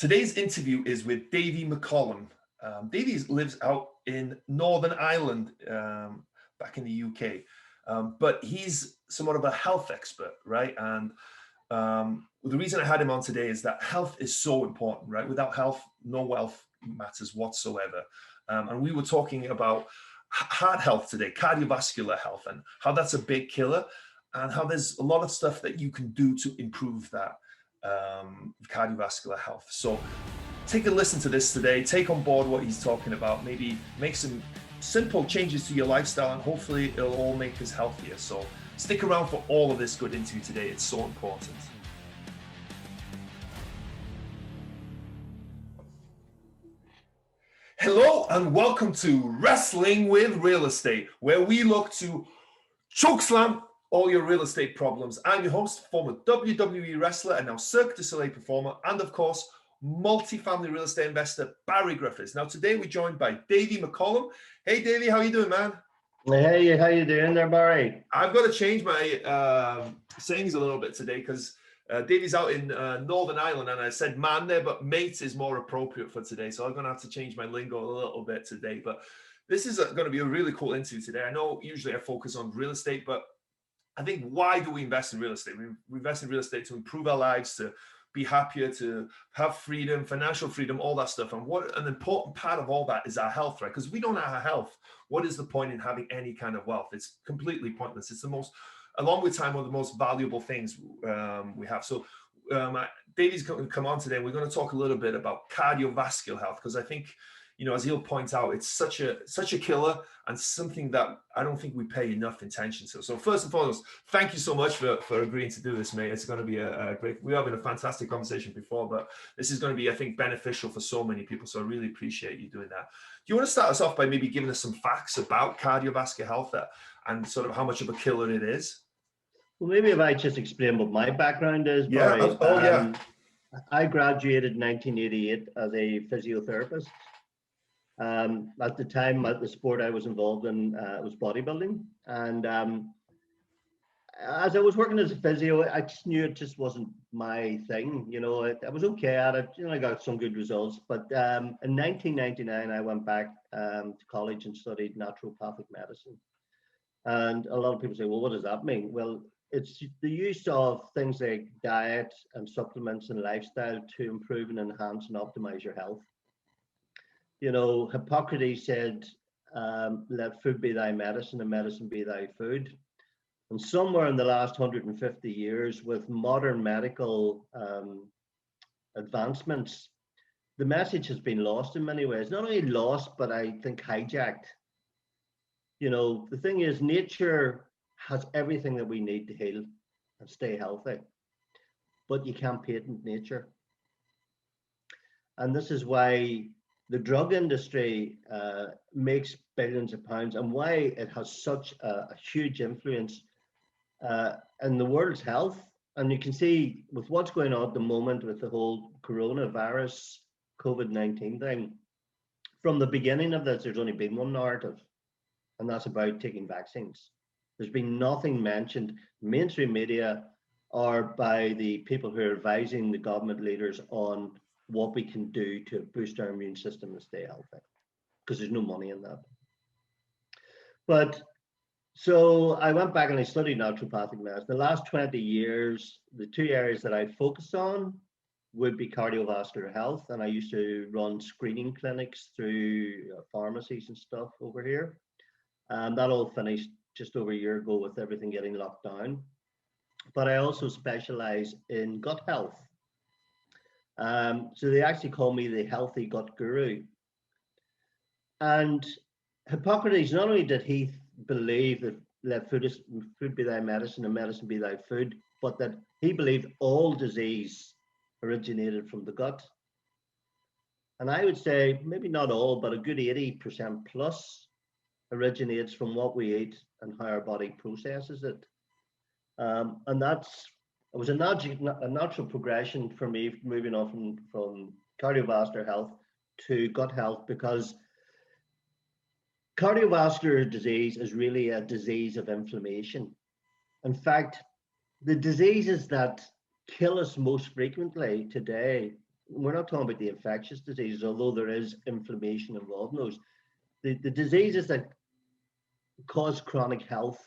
Today's interview is with David McCollum. David lives out in Northern Ireland, back in the UK, but he's somewhat of a health expert, right? And the reason I had him on today is that health is so important, right? Without health, no wealth matters whatsoever. And we were talking about heart health today, cardiovascular health, and how that's a big killer, and how there's a lot of stuff that you can do to improve that cardiovascular health. So take a listen to this today, take on board what he's talking about, maybe make some simple changes to your lifestyle, and hopefully it'll all make us healthier. So stick around for all of this good interview today. It's so important. Hello and welcome to Wrestling with Real Estate, where we look to chokeslam all your real estate problems. I'm your host, former WWE wrestler and now Cirque du Soleil performer, and of course, multi-family real estate investor, Barri Griffiths. Now today we're joined by David McCollum. Hey Davey, how you doing, man? Hey, how you doing there, Barry? I've got to change my sayings a little bit today because Davey's out in Northern Ireland, and I said man there, but mate is more appropriate for today. So I'm going to have to change my lingo a little bit today. But this is going to be a really cool interview today. I know usually I focus on real estate, but I think, why do we invest in real estate? We invest in real estate to improve our lives, to be happier, to have freedom, financial freedom, all that stuff. And what an important part of all that is our health, right? Because we don't have our health, what is the point in having any kind of wealth? It's completely pointless. It's the most, along with time, one of the most valuable things we have. So David's going to come on today. We're going to talk a little bit about cardiovascular health, because I think, you know, as he'll point out, it's such a killer and something that I don't think we pay enough attention to. So first and foremost, thank you so much for agreeing to do this, mate. It's going to be a great, we're having a fantastic conversation before, but this is going to be, I think, beneficial for so many people. So I really appreciate you doing that. Do you want to start us off by maybe giving us some facts about cardiovascular health and sort of how much of a killer it is? Well, maybe if I just explain what my background is, Barry. Yeah. I graduated in 1988 as a physiotherapist. At the time, the sport I was involved in was bodybuilding. And as I was working as a physio, I just knew it just wasn't my thing. You know, I was okay at it. You know, I got some good results. But in 1999, I went back to college and studied naturopathic medicine. And a lot of people say, well, what does that mean? Well, it's the use of things like diet and supplements and lifestyle to improve and enhance and optimize your health. You know, Hippocrates said, let food be thy medicine and medicine be thy food. And somewhere in the last 150 years, with modern medical advancements, the message has been lost in many ways. Not only lost, but I think hijacked. You know, the thing is, nature has everything that we need to heal and stay healthy, but you can't patent nature. And this is why the drug industry makes billions of pounds, and why it has such a huge influence in the world's health. And you can see with what's going on at the moment with the whole coronavirus, COVID-19 thing, from the beginning of this, there's only been one narrative, and that's about taking vaccines. There's been nothing mentioned, mainstream media or by the people who are advising the government leaders on what we can do to boost our immune system and stay healthy, because there's no money in that. But so I went back and I studied naturopathic medicine. The last 20 years, the two areas that I focused on would be cardiovascular health. And I used to run screening clinics through pharmacies and stuff over here. That all finished just over a year ago with everything getting locked down. But I also specialize in gut health. So they actually call me the healthy gut guru. And Hippocrates, not only did he believe that let food be thy medicine and medicine be thy food, but that he believed all disease originated from the gut. And I would say maybe not all, but a good 80% plus originates from what we eat and how our body processes it. And it was a natural progression for me moving on from cardiovascular health to gut health, because cardiovascular disease is really a disease of inflammation. In fact, the diseases that kill us most frequently today we're not talking about the infectious diseases, although there is inflammation involved in those. The diseases that cause chronic health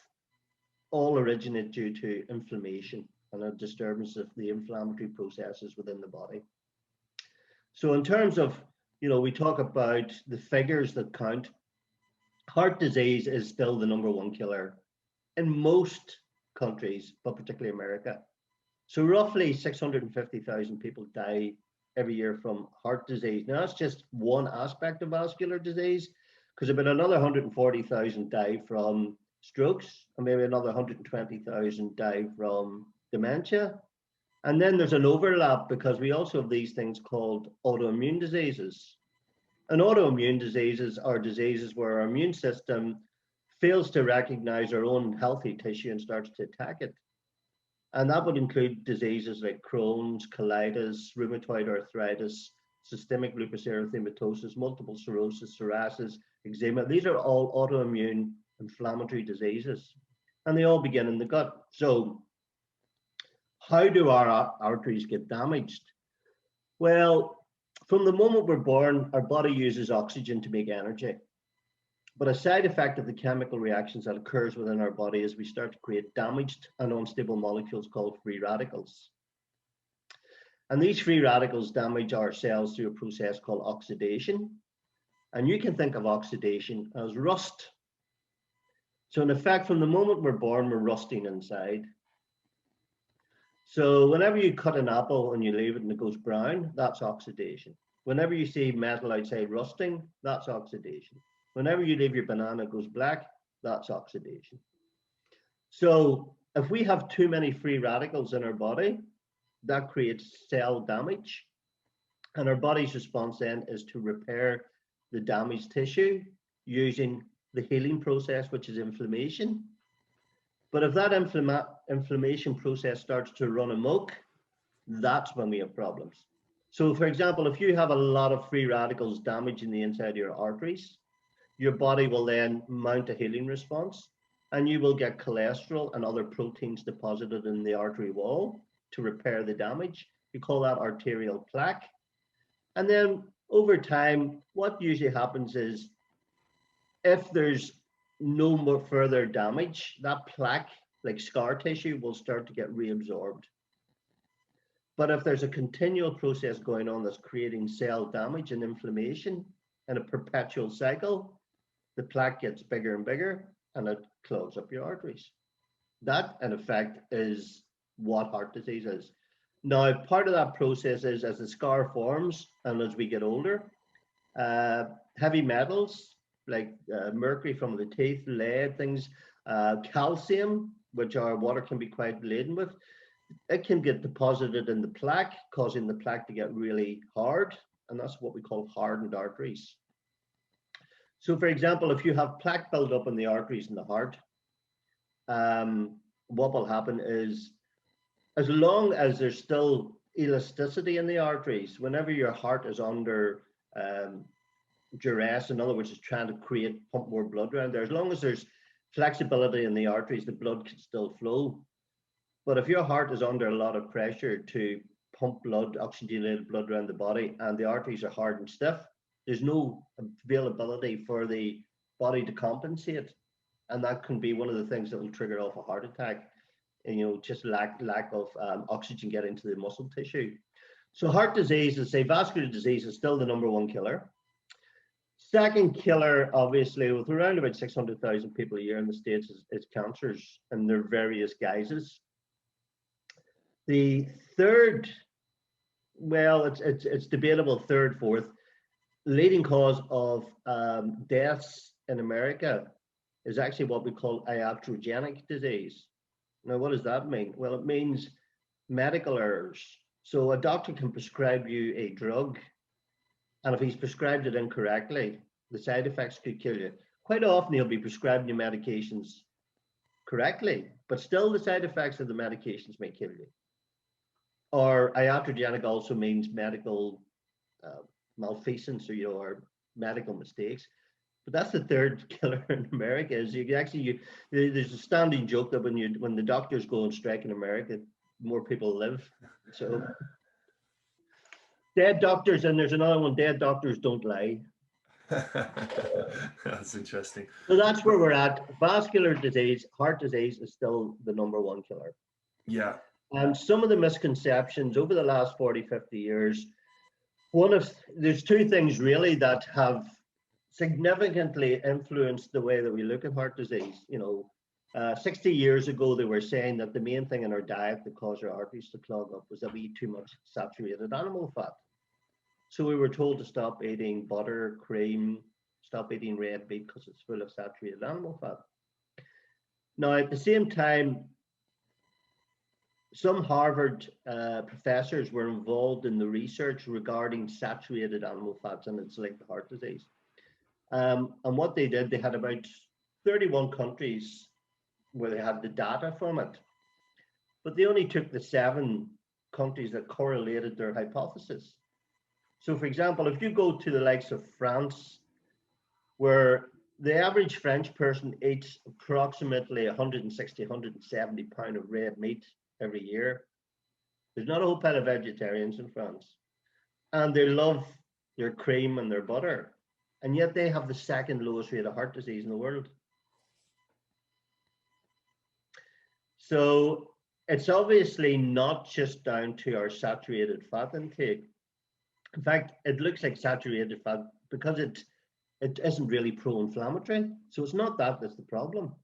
all originate due to inflammation and a disturbance of the inflammatory processes within the body. So in terms of, we talk about the figures that count. Heart disease is still the #1 killer in most countries, but particularly America. So roughly 650,000 people die every year from heart disease. Now that's just one aspect of vascular disease, because about another 140,000 die from strokes, and maybe another 120,000 die from dementia. And then there's an overlap because we also have these things called autoimmune diseases. And autoimmune diseases are diseases where our immune system fails to recognize our own healthy tissue and starts to attack it. And that would include diseases like Crohn's, colitis, rheumatoid arthritis, systemic lupus erythematosus, multiple sclerosis, psoriasis, eczema. These are all autoimmune inflammatory diseases, and they all begin in the gut. So how do our arteries get damaged? Well, from the moment we're born, our body uses oxygen to make energy. But a side effect of the chemical reactions that occurs within our body is we start to create damaged and unstable molecules called free radicals. And these free radicals damage our cells through a process called oxidation. And you can think of oxidation as rust. So in effect, from the moment we're born, we're rusting inside. So whenever you cut an apple and you leave it and it goes brown, that's oxidation. Whenever you see metal outside rusting, that's oxidation. Whenever you leave your banana, it goes black, that's oxidation. So if we have too many free radicals in our body, that creates cell damage. And our body's response then is to repair the damaged tissue using the healing process, which is inflammation. But if that inflammation process starts to run amok, that's when we have problems. So for example, if you have a lot of free radicals damaging the inside of your arteries, your body will then mount a healing response, and you will get cholesterol and other proteins deposited in the artery wall to repair the damage. We call that arterial plaque. And then over time, what usually happens is if there's no more further damage, that plaque, like scar tissue, will start to get reabsorbed. But if there's a continual process going on that's creating cell damage and inflammation in a perpetual cycle, the plaque gets bigger and bigger and it clogs up your arteries. That, in effect, is what heart disease is. Now, part of that process is as the scar forms and as we get older, heavy metals like mercury from the teeth, lead, things, calcium, which our water can be quite laden with, it can get deposited in the plaque, causing the plaque to get really hard, and that's what we call hardened arteries. So for example, if you have plaque built up in the arteries in the heart, what will happen is, as long as there's still elasticity in the arteries, whenever your heart is under duress, in other words, it's trying to pump more blood around there, as long as there's flexibility in the arteries, the blood can still flow. But if your heart is under a lot of pressure to pump blood, oxygenated blood around the body, and the arteries are hard and stiff, there's no availability for the body to compensate. And that can be one of the things that will trigger off a heart attack, and, just lack of oxygen getting to the muscle tissue. So heart disease, vascular disease is still the #1 killer. Second killer, obviously, with around about 600,000 people a year in the States, is cancers in their various guises. The third, well, it's debatable, third, fourth, leading cause of deaths in America is actually what we call iatrogenic disease. Now, what does that mean? Well, it means medical errors. So a doctor can prescribe you a drug, and if he's prescribed it incorrectly, the side effects could kill you. Quite often he'll be prescribing you medications correctly, but still the side effects of the medications may kill you. Or iatrogenic also means medical malfeasance, or medical mistakes. But that's the third killer in America. Is there's a standing joke that when the doctors go on strike in America, more people live. So Dead doctors, and there's another one, dead doctors don't lie. That's interesting. So that's where we're at. Vascular disease, heart disease is still the #1 killer. Yeah. And some of the misconceptions over the last 40, 50 years, there's two things really that have significantly influenced the way that we look at heart disease. 60 years ago, they were saying that the main thing in our diet that caused our arteries to clog up was that we eat too much saturated animal fat. So we were told to stop eating butter, cream, stop eating red meat because it's full of saturated animal fat. Now, at the same time, some Harvard professors were involved in the research regarding saturated animal fats and its link to heart disease. And what they did, they had about 31 countries where they had the data from it, but they only took the 7 countries that correlated their hypothesis. So for example, if you go to the likes of France, where the average French person eats approximately 160, 170 pounds of red meat every year, there's not a whole pile of vegetarians in France. And they love their cream and their butter. And yet they have the second lowest rate of heart disease in the world. So it's obviously not just down to our saturated fat intake. In fact, it looks like saturated fat because it isn't really pro-inflammatory. So it's not that that's the problem.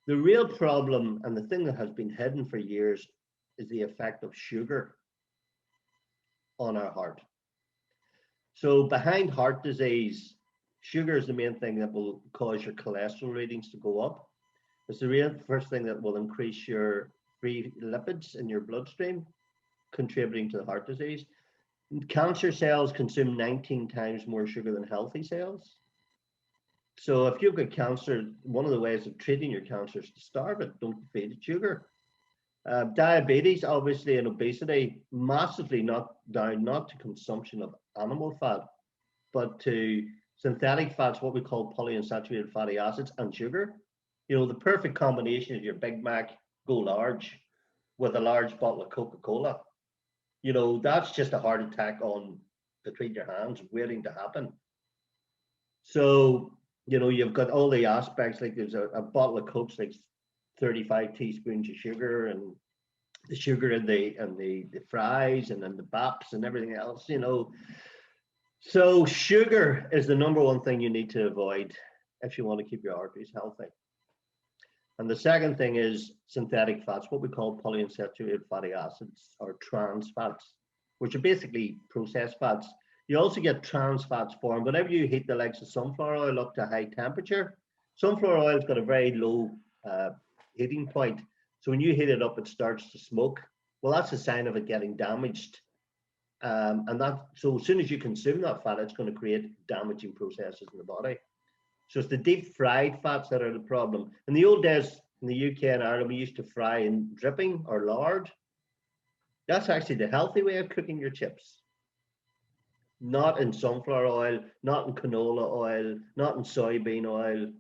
The real problem, and the thing that has been hidden for years, is the effect of sugar on our heart. So behind heart disease, sugar is the main thing that will cause your cholesterol readings to go up. It's the real first thing that will increase your free lipids in your bloodstream, contributing to the heart disease. Cancer cells consume 19 times more sugar than healthy cells. So if you've got cancer, one of the ways of treating your cancer is to starve it, don't feed it sugar. Diabetes, obviously, and obesity, massively not to consumption of animal fat, but to synthetic fats, what we call polyunsaturated fatty acids and sugar. The perfect combination is your Big Mac, go large, with a large bottle of Coca-Cola. That's just a heart attack on between your hands waiting to happen. So, you've got all the aspects, like there's a bottle of Coke's like 35 teaspoons of sugar, and the sugar in the fries and then the baps and everything else, So sugar is the #1 thing you need to avoid if you want to keep your arteries healthy. And the second thing is synthetic fats, what we call polyunsaturated fatty acids or trans fats, which are basically processed fats. You also get trans fats formed whenever you heat the likes of sunflower oil up to high temperature. Sunflower oil's got a very low heating point. So when you heat it up, it starts to smoke. Well, that's a sign of it getting damaged. So as soon as you consume that fat, it's going to create damaging processes in the body. So it's the deep fried fats that are the problem. In the old days, in the UK and Ireland, we used to fry in dripping or lard. That's actually the healthy way of cooking your chips. Not in sunflower oil, not in canola oil, not in soybean oil.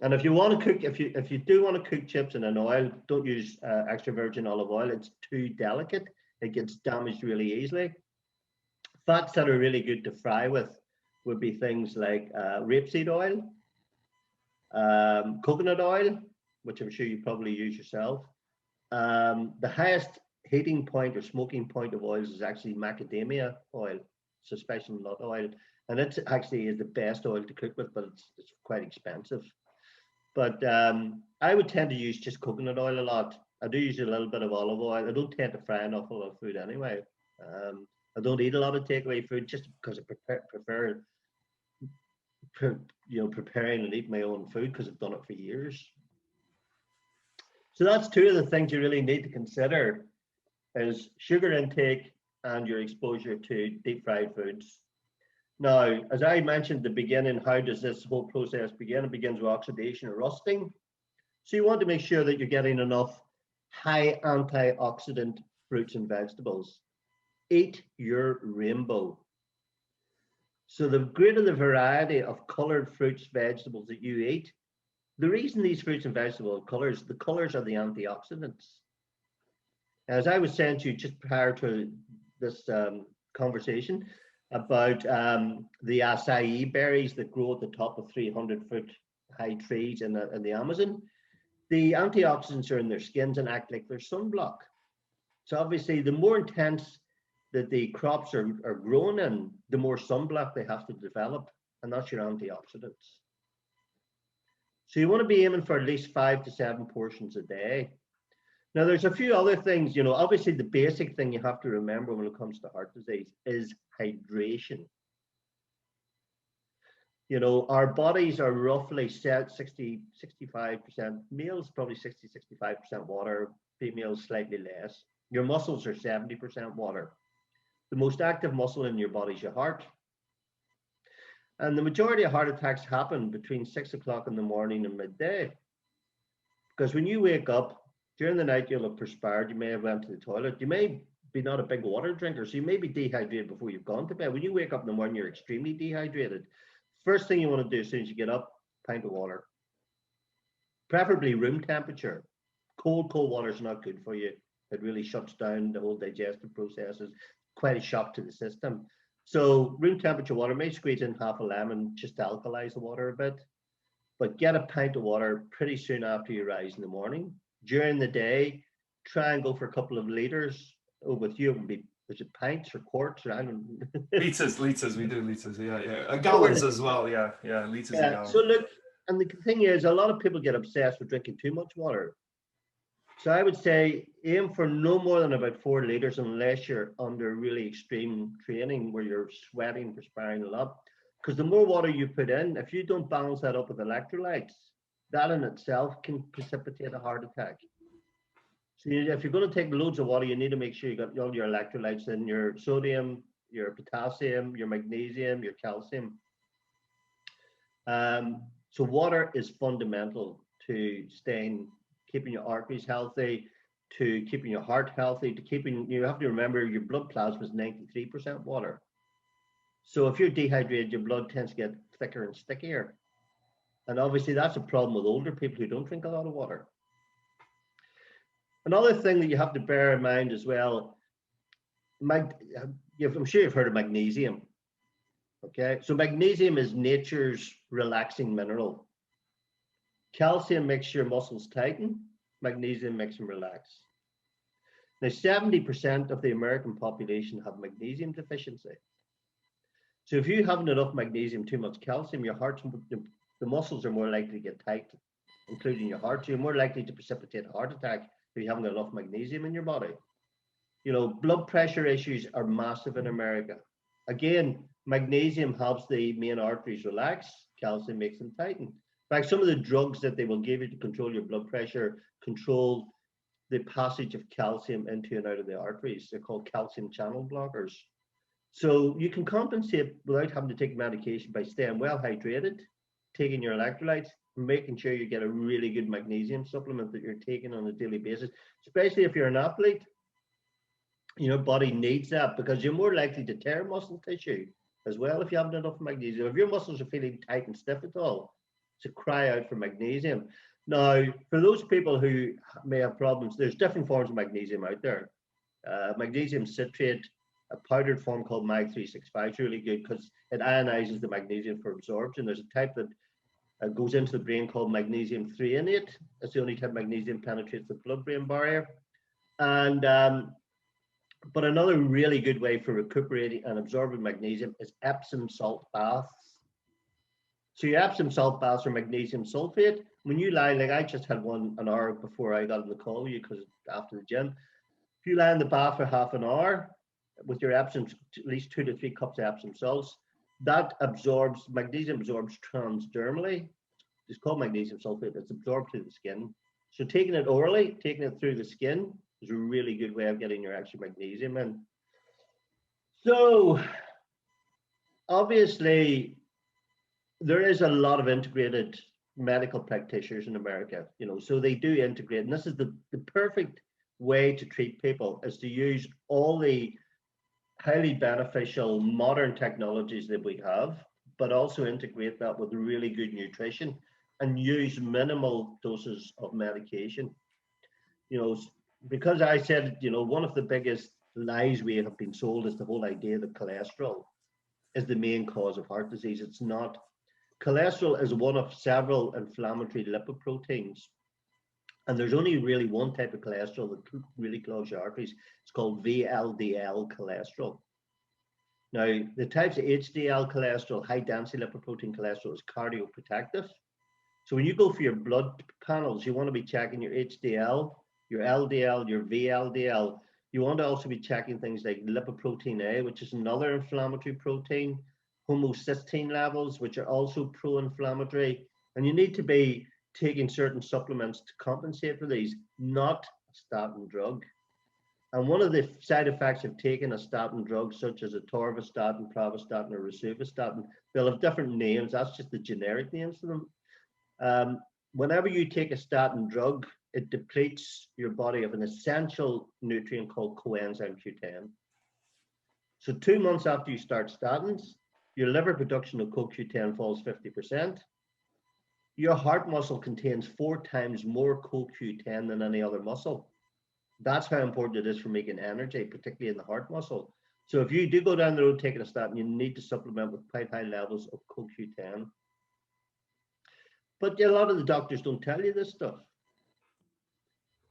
And if you want to cook, if you do want to cook chips in an oil, don't use extra virgin olive oil. It's too delicate. It gets damaged really easily. Fats that are really good to fry with would be things like rapeseed oil, coconut oil, which I'm sure you probably use yourself. The highest heating point or smoking point of oils is actually macadamia oil, so special nut oil, and it actually is the best oil to cook with, but it's quite expensive. But I would tend to use just coconut oil a lot. I do use a little bit of olive oil. I don't tend to fry an awful lot of food anyway. I don't eat a lot of takeaway food just because I prefer preparing and eating my own food because I've done it for years. So that's two of the things you really need to consider is sugar intake and your exposure to deep fried foods. Now, as I mentioned at the beginning, how does this whole process begin? It begins with oxidation or rusting. So you want to make sure that you're getting enough high antioxidant fruits and vegetables. Eat your rainbow. So the greater the variety of colored fruits, vegetables that you eat, the reason these fruits and vegetables the colors are the antioxidants. As I was saying to you just prior to this conversation about the acai berries that grow at the top of 300-foot high trees in the Amazon. The antioxidants are in their skins and act like their sunblock. So obviously, the more intense that the crops are grown in, the more sunblock they have to develop, and that's your antioxidants. So you want to be aiming for at least 5 to 7 portions a day. Now, there's a few other things, obviously the basic thing you have to remember when it comes to heart disease is hydration. Our bodies are roughly 65%, males probably 65% water, females slightly less. Your muscles are 70% water. The most active muscle in your body is your heart. And the majority of heart attacks happen between 6 o'clock in the morning and midday. Because when you wake up, during the night, you'll have perspired, you may have went to the toilet, you may be not a big water drinker, so you may be dehydrated before you've gone to bed. When you wake up in the morning, you're extremely dehydrated. First thing you want to do as soon as you get up, pint of water. Preferably room temperature. Cold water is not good for you. It really shuts down the whole digestive processes. Quite a shock to the system. So room temperature water, may squeeze in half a lemon just to alkalize the water a bit. But get a pint of water pretty soon after you rise in the morning. During the day, try and go for a couple of liters. With you, it would be, is it pints or quarts? Or I don't liters, we do liters, yeah. And gallons as well, yeah, liters and gallons. So look, and the thing is, a lot of people get obsessed with drinking too much water. So I would say aim for no more than about 4 liters unless you're under really extreme training where you're sweating, perspiring a lot. Because the more water you put in, if you don't balance that up with electrolytes, that in itself can precipitate a heart attack. So if you're going to take loads of water, you need to make sure you got all your electrolytes in, your sodium, your potassium, your magnesium, your calcium. So water is fundamental to keeping your arteries healthy, to keeping your heart healthy, you have to remember your blood plasma is 93% water. So if you're dehydrated, your blood tends to get thicker and stickier. And obviously that's a problem with older people who don't drink a lot of water. Another thing that you have to bear in mind as well, I'm sure you've heard of magnesium. Okay, so magnesium is nature's relaxing mineral. Calcium makes your muscles tighten, magnesium makes them relax. Now, 70% of the American population have magnesium deficiency. So if you haven't enough magnesium, too much calcium, the muscles are more likely to get tight, including your heart. So you're more likely to precipitate a heart attack if you haven't got enough magnesium in your body. Blood pressure issues are massive in America. Again, magnesium helps the main arteries relax, calcium makes them tighten. In fact, some of the drugs that they will give you to control your blood pressure control the passage of calcium into and out of the arteries. They're called calcium channel blockers. So you can compensate without having to take medication by staying well hydrated, taking your electrolytes, making sure you get a really good magnesium supplement that you're taking on a daily basis, especially if you're an athlete. Your body needs that because you're more likely to tear muscle tissue as well if you haven't enough magnesium. If your muscles are feeling tight and stiff at all, to cry out for magnesium. Now, for those people who may have problems, there's different forms of magnesium out there. Magnesium citrate, a powdered form called Mag 365 is really good because it ionizes the magnesium for absorption. There's a type that goes into the brain called magnesium threonate. That's the only type magnesium penetrates the blood-brain barrier. And but another really good way for recuperating and absorbing magnesium is Epsom salt baths. So your Epsom salt baths are magnesium sulfate. When you lie, like I just had one an hour before I got on the call you because after the gym. If you lie in the bath for half an hour with your Epsom, at least 2 to 3 cups of Epsom salts, magnesium absorbs transdermally. It's called magnesium sulfate. It's absorbed through the skin. So taking it orally, taking it through the skin is a really good way of getting your extra magnesium in. So obviously, there is a lot of integrated medical practitioners in America, so they do integrate. And this is the perfect way to treat people is to use all the highly beneficial modern technologies that we have, but also integrate that with really good nutrition and use minimal doses of medication. Because I said, one of the biggest lies we have been sold is the whole idea that cholesterol is the main cause of heart disease. It's not. Cholesterol is one of several inflammatory lipoproteins. And there's only really one type of cholesterol that really clogs your arteries. It's called VLDL cholesterol. Now, the types of HDL cholesterol, high density lipoprotein cholesterol, is cardioprotective. So when you go for your blood panels, you want to be checking your HDL, your LDL, your VLDL. You want to also be checking things like lipoprotein A, which is another inflammatory protein, homocysteine levels, which are also pro-inflammatory. And you need to be taking certain supplements to compensate for these, not a statin drug. And one of the side effects of taking a statin drug, such as atorvastatin, pravastatin, or rosuvastatin, they'll have different names. That's just the generic names for them. Whenever you take a statin drug, it depletes your body of an essential nutrient called coenzyme Q10. So 2 months after you start statins, your liver production of CoQ10 falls 50%. Your heart muscle contains 4 times more CoQ10 than any other muscle. That's how important it is for making energy, particularly in the heart muscle. So if you do go down the road taking a statin, you need to supplement with quite high levels of CoQ10. But a lot of the doctors don't tell you this stuff.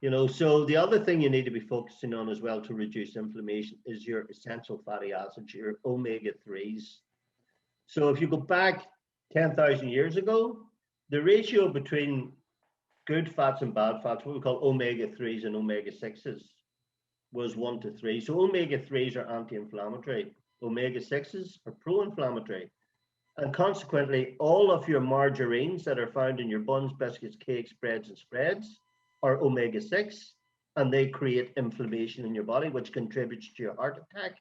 You know, so the other thing you need to be focusing on as well to reduce inflammation is your essential fatty acids, your omega-3s. So if you go back 10,000 years ago, the ratio between good fats and bad fats, what we call omega-3s and omega-6s, was 1 to 3. So omega-3s are anti-inflammatory. Omega-6s are pro-inflammatory. And consequently, all of your margarines that are found in your buns, biscuits, cakes, breads, and spreads are omega-6, and they create inflammation in your body, which contributes to your heart attack.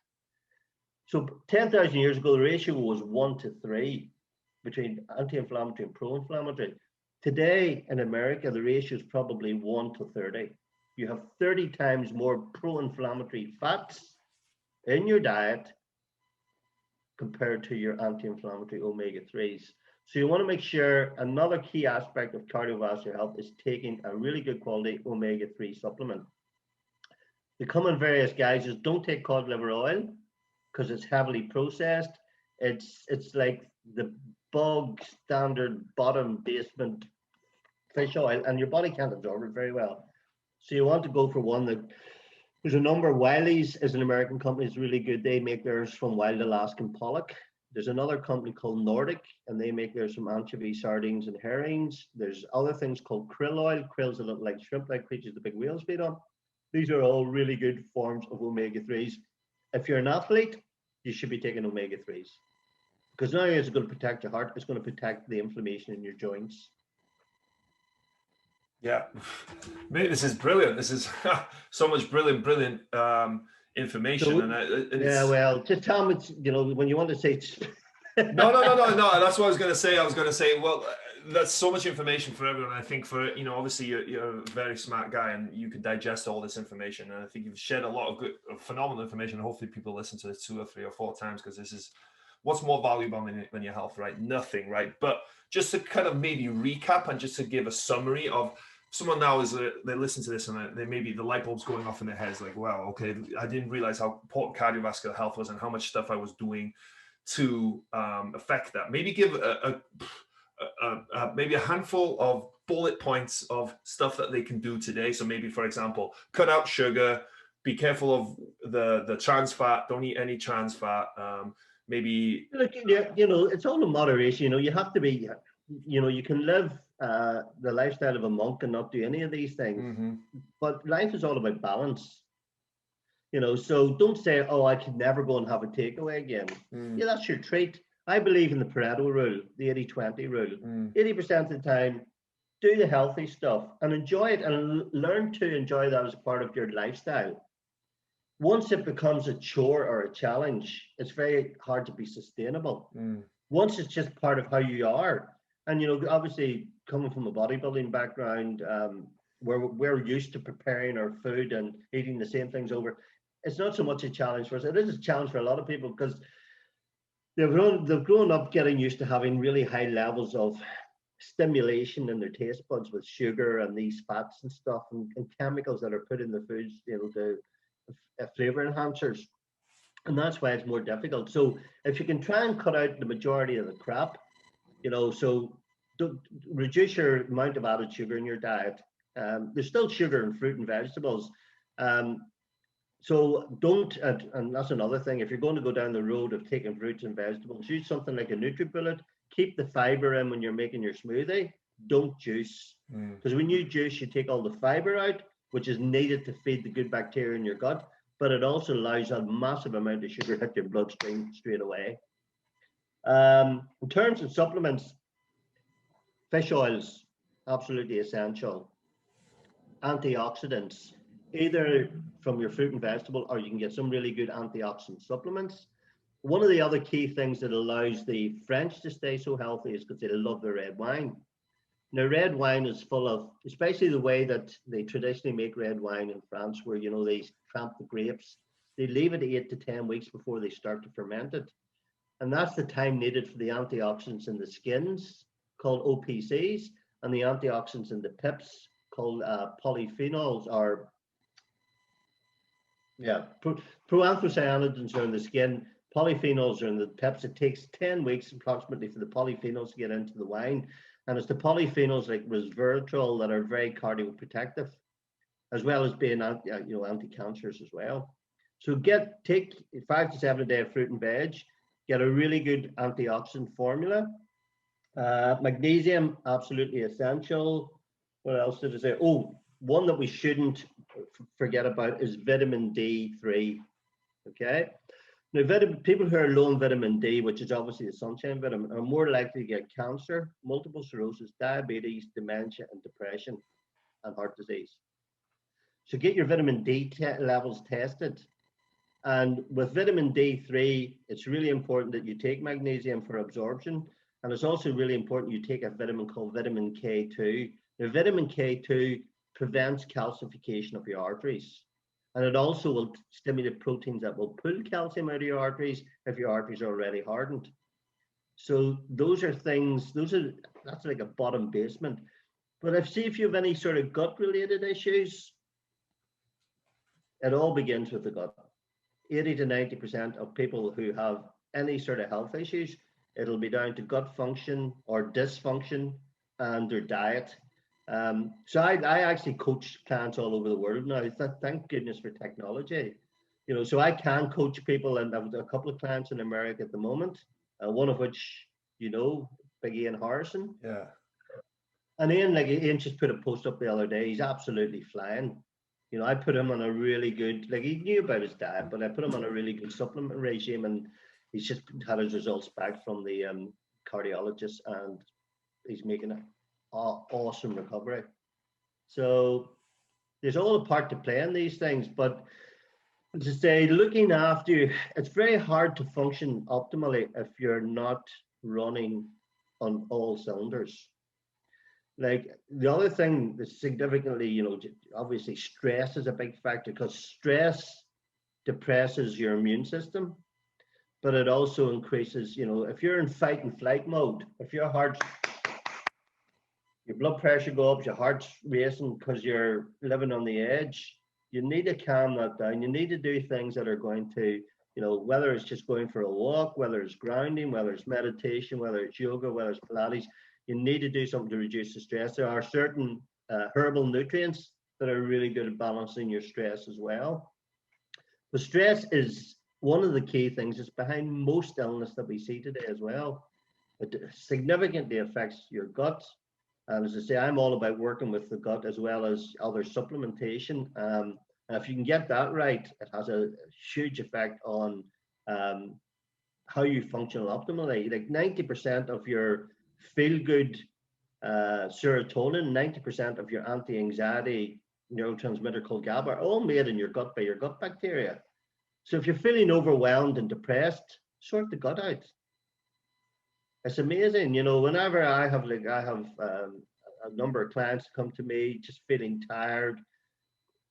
So 10,000 years ago, the ratio was 1 to 3 between anti-inflammatory and pro-inflammatory. Today in America, the ratio is probably 1 to 30. You have 30 times more pro-inflammatory fats in your diet compared to your anti-inflammatory omega-3s. So you want to make sure another key aspect of cardiovascular health is taking a really good quality omega-3 supplement. They come in various guises. Don't take cod liver oil because it's heavily processed. It's like the bog standard bottom basement fish oil, and your body can't absorb it very well. So you want to go for one that, there's a number. Wiley's is an American company, it's really good. They make theirs from wild Alaskan pollock. There's another company called Nordic, and they make theirs from anchovy, sardines, and herrings. There's other things called krill oil. Krill's a little like shrimp-like creatures the big whales feed on. These are all really good forms of omega-3s. If you're an athlete, you should be taking omega-3s. Because not only is it going to protect your heart, it's going to protect the inflammation in your joints. Yeah, mate, this is brilliant. This is so much brilliant information. So, and yeah, well, just tell me, you know, when you want to say. No. That's what I was going to say. I was going to say, well, that's so much information for everyone. I think for, you know, obviously you're a very smart guy and you can digest all this information. And I think you've shared a lot of good, phenomenal information. And hopefully people listen to this 2 or 3 or 4 times, because this is what's more valuable than your health, right? Nothing, right? But just to kind of maybe recap and just to give a summary of someone now is they listen to this and they maybe the light bulb's going off in their heads like, wow, okay, I didn't realize how important cardiovascular health was and how much stuff I was doing to affect that. Maybe give maybe a handful of bullet points of stuff that they can do today. So maybe, for example, cut out sugar, be careful of the trans fat, don't eat any trans fat. Maybe, look, you know, it's all in moderation. You know, you have to be, you know, you can live the lifestyle of a monk and not do any of these things. mm-hmm. But life is all about balance. You know, so don't say, oh, I can never go and have a takeaway again. Yeah, that's your treat. I believe in the Pareto rule, the 80-20 rule. 80% of the time, do the healthy stuff and enjoy it, and learn to enjoy that as part of your lifestyle. Once it becomes a chore or a challenge, it's very hard to be sustainable. Once it's just part of how you are, and, you know, obviously coming from a bodybuilding background, where we're used to preparing our food and eating the same things over, it's not so much a challenge for us. It is a challenge for a lot of people because they've grown up getting used to having really high levels of stimulation in their taste buds with sugar and these fats and stuff and chemicals that are put in the foods, you know, flavor enhancers. And that's why it's more difficult. So if you can try and cut out the majority of the crap, so don't reduce your amount of added sugar in your diet. There's still sugar in fruit and vegetables. So don't, and that's another thing, if you're going to go down the road of taking fruits and vegetables, use something like a NutriBullet. Keep the fiber in when you're making your smoothie. Don't juice. Because when you juice, you take all the fiber out, which is needed to feed the good bacteria in your gut, but it also allows a massive amount of sugar hit your bloodstream straight away. In terms of supplements, fish oils, absolutely essential. Antioxidants, either from your fruit and vegetable, or you can get some really good antioxidant supplements. One of the other key things that allows the French to stay so healthy is because they love their red wine. Now, red wine is full of, especially the way that they traditionally make red wine in France, where, they tramp the grapes. They leave it 8 to 10 weeks before they start to ferment it. And that's the time needed for the antioxidants in the skins, called OPCs, and the antioxidants in the pips, called polyphenols, or proanthocyanidins are in the skin, polyphenols are in the pips. It takes 10 weeks approximately for the polyphenols to get into the wine. And it's the polyphenols like resveratrol that are very cardioprotective, as well as being anti-cancers as well. So take 5 to 7 a day of fruit and veg, get a really good antioxidant formula. Magnesium, absolutely essential. What else did I say? Oh, one that we shouldn't forget about is vitamin D3. Okay. Now, people who are low in vitamin D, which is obviously a sunshine vitamin, are more likely to get cancer, multiple sclerosis, diabetes, dementia, and depression, and heart disease. So get your vitamin D levels tested. And with vitamin D3, it's really important that you take magnesium for absorption. And it's also really important you take a vitamin called vitamin K2. Now, vitamin K2 prevents calcification of your arteries. And it also will stimulate proteins that will pull calcium out of your arteries if your arteries are already hardened. So those are things, that's like a bottom basement. But if you have any sort of gut related issues, it all begins with the gut. 80 to 90% of people who have any sort of health issues, it'll be down to gut function or dysfunction and their diet. So I actually coach clients all over the world now. Thank goodness for technology. So I can coach people, and I've a couple of clients in America at the moment, one of which, Big Ian Harrison. Yeah. And Ian just put a post up the other day. He's absolutely flying. I put him on a really good, he knew about his diet, but I put him on a really good supplement regime, and he's just had his results back from the cardiologist, and he's making an awesome recovery. So there's all a part to play in these things, but to say, looking after you, it's very hard to function optimally if you're not running on all cylinders. Like the other thing that's significantly, obviously stress is a big factor, because stress depresses your immune system, but it also increases, if you're in fight and flight mode, if your blood pressure goes up, your heart's racing because you're living on the edge, you need to calm that down. You need to do things that are going to, whether it's just going for a walk, whether it's grounding, whether it's meditation, whether it's yoga, whether it's Pilates, you need to do something to reduce the stress. There are certain herbal nutrients that are really good at balancing your stress as well. But stress is one of the key things that's behind most illness that we see today as well. It significantly affects your gut. And as I say, I'm all about working with the gut as well as other supplementation. And if you can get that right, it has a huge effect on how you function optimally. Like 90% of your feel-good serotonin, 90% of your anti-anxiety neurotransmitter called GABA are all made in your gut by your gut bacteria. So if you're feeling overwhelmed and depressed, sort the gut out. It's amazing, whenever I have a number of clients come to me just feeling tired,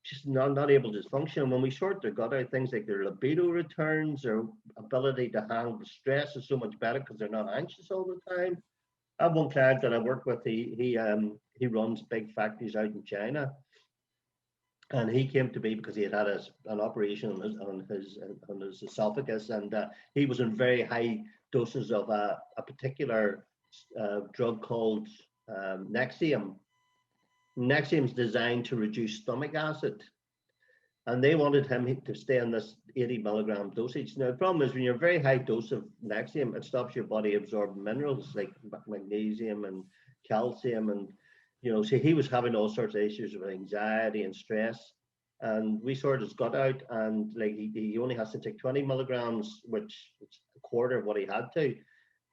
just not able to function. When we sort their gut out, things like their libido returns, their ability to handle stress is so much better because they're not anxious all the time. I have one client that I work with, he runs big factories out in China. And he came to me because he had an operation on his esophagus, and he was in very high doses of a particular drug called Nexium. Nexium is designed to reduce stomach acid, and they wanted him to stay on this 80 milligram dosage. Now, the problem is when you're very high dose of Nexium, it stops your body absorbing minerals like magnesium and calcium, and so he was having all sorts of issues with anxiety and stress. And we sorted his gut out, and like he only has to take 20 milligrams, which is a quarter of what he had to.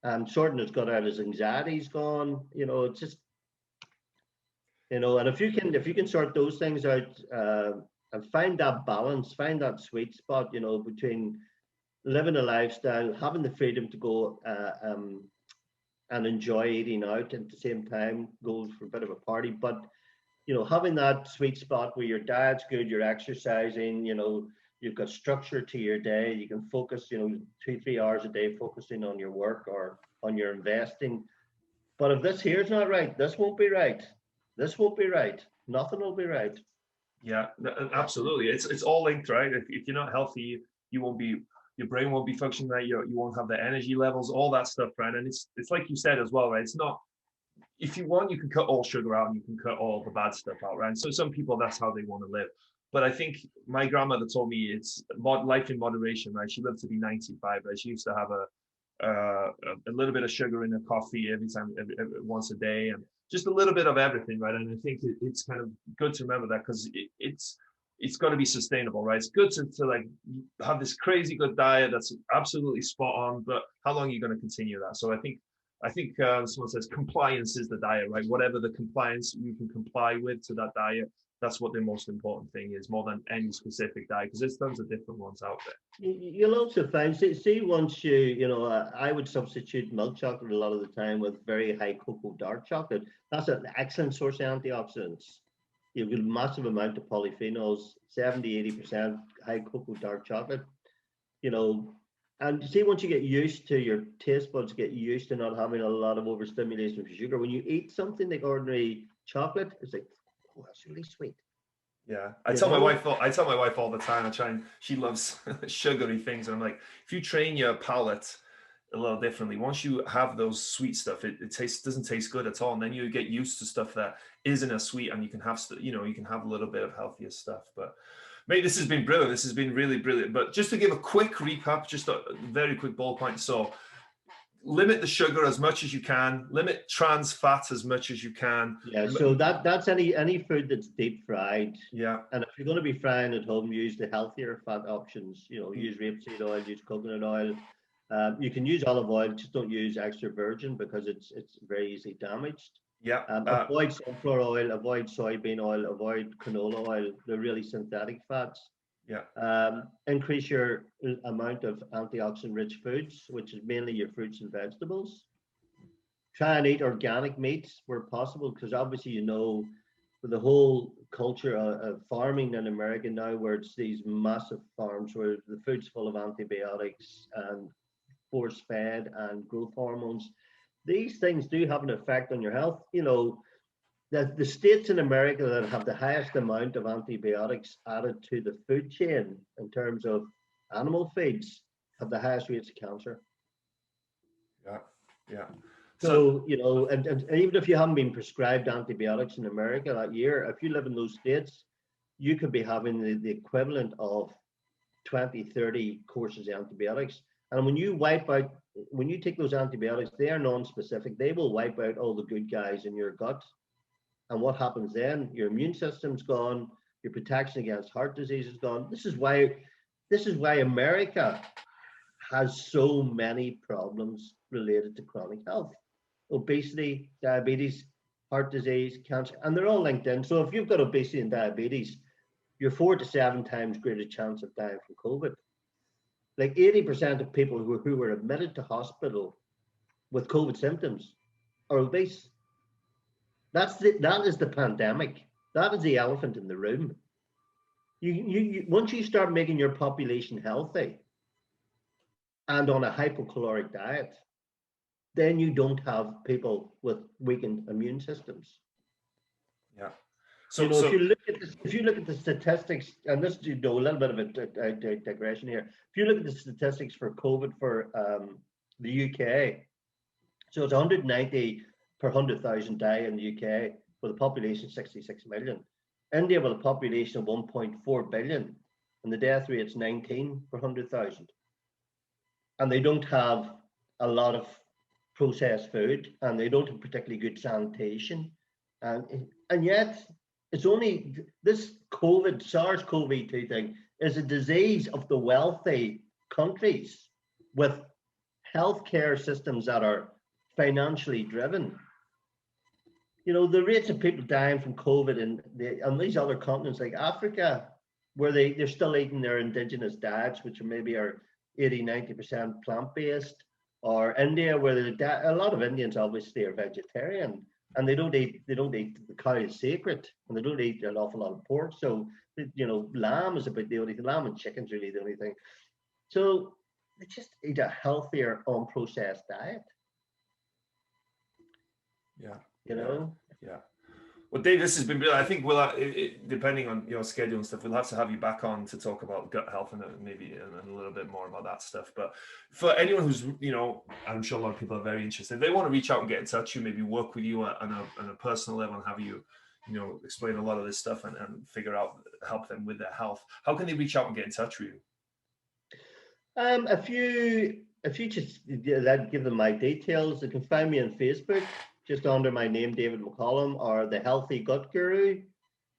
And sorting his gut out, his anxiety's gone. It's just, and if you can sort those things out and find that balance, find that sweet spot, between living a lifestyle, having the freedom to go and enjoy eating out, at the same time go for a bit of a party, but having that sweet spot where your diet's good, you're exercising, you've got structure to your day, you can focus 2-3 hours a day focusing on your work or on your investing. But if this here's not right, this won't be right, nothing will be right. Yeah, absolutely. It's all linked, right? If you're not healthy, your brain won't be functioning right. You won't have the energy levels, all that stuff, right? And it's like you said as well, right? It's not, if you want, you can cut all sugar out and you can cut all the bad stuff out, right? So some people, that's how they want to live. But I think my grandmother told me it's life in moderation, right? She lived to be 95, right? She used to have a little bit of sugar in her coffee every once a day, and just a little bit of everything, right? And I think it's kind of good to remember that, because it's got to be sustainable, right? It's good to like have this crazy good diet that's absolutely spot on, but how long are you going to continue that? So I think someone says compliance is the diet, right? Whatever the compliance you can comply with to that diet, that's what the most important thing is, more than any specific diet, because there's tons of different ones out there. You'll also find, see once I would substitute milk chocolate a lot of the time with very high cocoa dark chocolate. That's an excellent source of antioxidants. You've got a massive amount of polyphenols, 70-80% high cocoa dark chocolate, and see, once you get used to your taste buds, get used to not having a lot of overstimulation of sugar, when you eat something like ordinary chocolate, it's like, oh, that's really sweet. Yeah, I tell my wife all the time. She loves sugary things, and I'm like, if you train your palate a little differently, once you have those sweet stuff, it doesn't taste good at all, and then you get used to stuff that isn't as sweet, and you can have a little bit of healthier stuff. But mate, this has been brilliant. This has been really brilliant. But just to give a quick recap, just a very quick ball point. So limit the sugar as much as you can, limit trans fat as much as you can. Yeah, so that's any food that's deep fried. Yeah. And if you're going to be frying at home, use the healthier fat options. Use rapeseed oil, use coconut oil. You can use olive oil, just don't use extra virgin because it's very easily damaged. Yeah. Avoid sunflower oil, avoid soybean oil, avoid canola oil. They're really synthetic fats. Yeah. Increase your amount of antioxidant-rich foods, which is mainly your fruits and vegetables. Try and eat organic meats where possible, because obviously, with the whole culture of farming in America now, where it's these massive farms where the food's full of antibiotics and force-fed and growth hormones, these things do have an effect on your health. The states in America that have the highest amount of antibiotics added to the food chain in terms of animal feeds have the highest rates of cancer. Yeah, yeah. So, and even if you haven't been prescribed antibiotics in America that year, if you live in those states, you could be having the equivalent of 20, 30 courses of antibiotics. And when you take those antibiotics, they are non-specific. They will wipe out all the good guys in your gut. And what happens then? Your immune system's gone. Your protection against heart disease is gone. This is why America has so many problems related to chronic health: obesity, diabetes, heart disease, cancer, and they're all linked in. So if you've got obesity and diabetes, you're 4 to 7 times greater chance of dying from COVID. Like 80% of people who were admitted to hospital with COVID symptoms are obese. That is the pandemic. That is the elephant in the room. You once you start making your population healthy and on a hypocaloric diet, then you don't have people with weakened immune systems. Yeah. So, if you look at the statistics, and this, a little bit of a digression here. If you look at the statistics for COVID for the UK, so it's 190 per 100,000 die in the UK with a population of 66 million. India with a population of 1.4 billion, and the death rate's 19 per 100,000. And they don't have a lot of processed food, and they don't have particularly good sanitation, and yet it's only this COVID, SARS-CoV-2 thing is a disease of the wealthy countries with healthcare systems that are financially driven. The rates of people dying from COVID on these other continents like Africa, where they're still eating their indigenous diets, which maybe are 80-90% plant-based, or India, where a lot of Indians obviously are vegetarian, and they don't eat the cow is sacred, and they don't eat an awful lot of pork. So lamb is about the only thing. Lamb and chicken's really the only thing. So they just eat a healthier, unprocessed diet. Yeah. Yeah. Well, Dave, this has been really, I think we'll, depending on your schedule and stuff, we'll have to have you back on to talk about gut health and maybe a little bit more about that stuff. But for anyone who's, I'm sure a lot of people are very interested, if they want to reach out and get in touch, you maybe work with you on a personal level and have you, explain a lot of this stuff and figure out, help them with their health. How can they reach out and get in touch with you? If you just give them my details, they can find me on Facebook, just under my name, David McCollum, or the Healthy Gut Guru.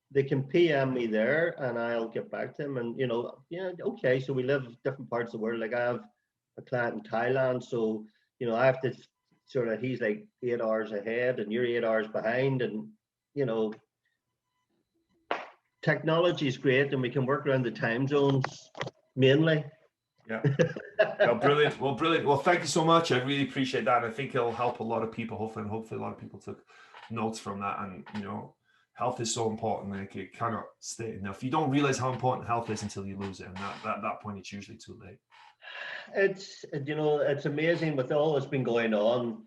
They can PM me there, and I'll get back to them. And okay, so we live in different parts of the world. Like I have a client in Thailand, so I have to he's like 8 hours ahead, and you're 8 hours behind, and technology is great, and we can work around the time zones mainly. Yeah. Oh, brilliant. Well, brilliant. Well, thank you so much. I really appreciate that. I think it'll help a lot of people, hopefully a lot of people took notes from that. And, health is so important. Like, it cannot stay enough. You don't realize how important health is until you lose it. And at that point, it's usually too late. It's amazing with all that's been going on.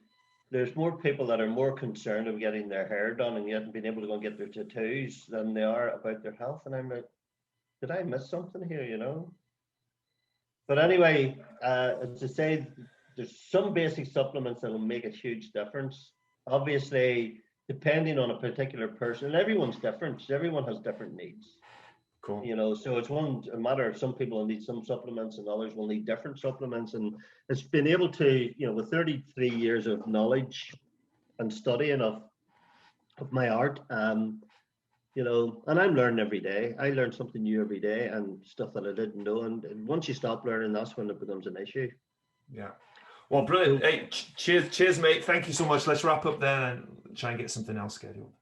There's more people that are more concerned of getting their hair done and yet being able to go and get their tattoos than they are about their health. And I'm like, did I miss something here, But anyway, as I say, there's some basic supplements that will make a huge difference. Obviously, depending on a particular person, and everyone's different. Everyone has different needs. Cool. So it's a matter of some people will need some supplements and others will need different supplements. And it's been able to, with 33 years of knowledge and studying of my art, and I'm learning every day. I learn something new every day and stuff that I didn't know. And once you stop learning, that's when it becomes an issue. Yeah. Well, brilliant. Hey, cheers, mate. Thank you so much. Let's wrap up there and try and get something else scheduled.